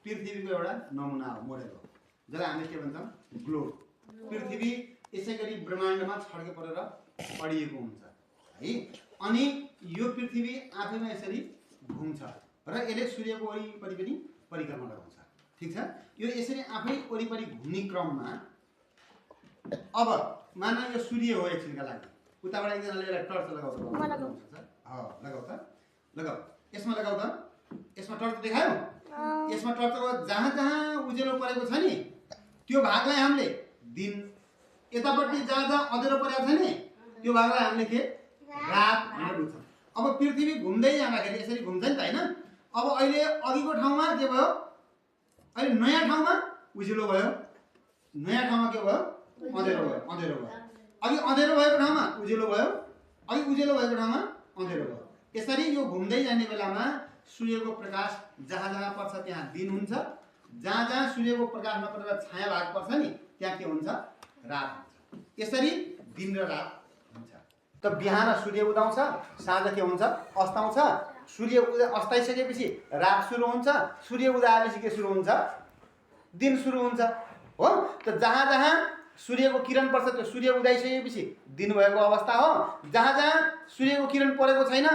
पृथ्वीको एउटा नमुना हो, मोडेल हो, जसलाई हामीले के भन्छौँ ग्लोब। पृथ्वी यसै गरी ब्रह्माण्डमा छड्के परेर अडिएको हुन्छ है। अनि यो पृथ्वी आफैमा यसरी घुम्छ र यसले सूर्यको वरिपरि पनि परिक्रमा गराउँछ। ठिक छ, यो यसरी आफै वरिपरि घुम्ने क्रममा अब मान यो सूर्य हो एकछिनका लागि, उताबाट एकजनाले यसलाई टर्च लगाउँछ। लगाऊ यसमा लगाऊ त, यसमा टर्च देखायो। यसमा टर्च जहाँ जहाँ उज्यालो परेको छ नि त्यो भागलाई हामीले दिन, यतापट्टि जहाँ जहाँ अँध्यारो परेको छ नि त्यो भागलाई हामीले के रात भनेर बुझ्छौँ। अब पृथ्वी घुम्दै जाँदाखेरि यसरी घुम्छ नि त होइन। अब अहिले अघिको ठाउँमा के भयो, अहिले नयाँ ठाउँमा उज्यालो भयो, नयाँ ठाउँमा के भयो अँध्यारो भयो, अँध्यारो भयो। अघि अँध्यारो भएको ठाउँमा उज्यालो भयो, अघि उज्यालो भएको ठाउँमा अँध्यारो भयो। यसरी यो घुम्दै जाने बेलामा सूर्यको प्रकाश जहाँ जहाँ पर्छ त्यहाँ दिन हुन्छ, जहाँ जहाँ सूर्यको प्रकाश नपरेर छाया भाग पर्छ नि त्यहाँ के हुन्छ रात हुन्छ। यसरी दिन र रात हुन्छ। त बिहान सूर्य उदाउँछ, साँझ के हुन्छ अस्ताउँछ। सूर्य अस्ताइसकेपछि रात सुरु हुन्छ, सूर्य उदाएपछि के सुरु हुन्छ दिन सुरु हुन्छ हो। त जहाँ जहाँ सूर्यको किरण पर्छ त्यो सूर्य उदाइसकेपछि दिन भएको अवस्था हो, जहाँ जहाँ सूर्यको किरण परेको छैन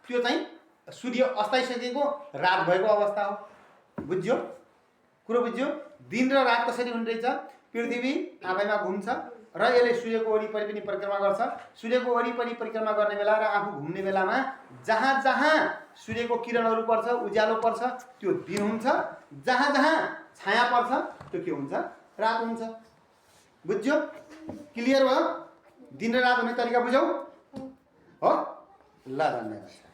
त्यो चाहिँ सूर्य अस्ताइसकेको रात भएको अवस्था हो। बुझ्यो कुरो बुझ्यो। दिन र रात कसरी हुने रहेछ, पृथ्वी आफैमा घुम्छ र यसले सूर्यको वरिपरि पनि परिक्रमा गर्छ। सूर्यको वरिपरि परिक्रमा गर्ने बेला र आफू घुम्ने बेलामा जहाँ जहाँ सूर्यको किरणहरू पर्छ उज्यालो पर्छ त्यो दिन हुन्छ, जहाँ जहाँ छाया पर्छ त्यो के हुन्छ रात हुन्छ। बुझ्यो क्लियर भयो। दिन र रात हुने तरिका बुझौ हो। ल धन्यवाद।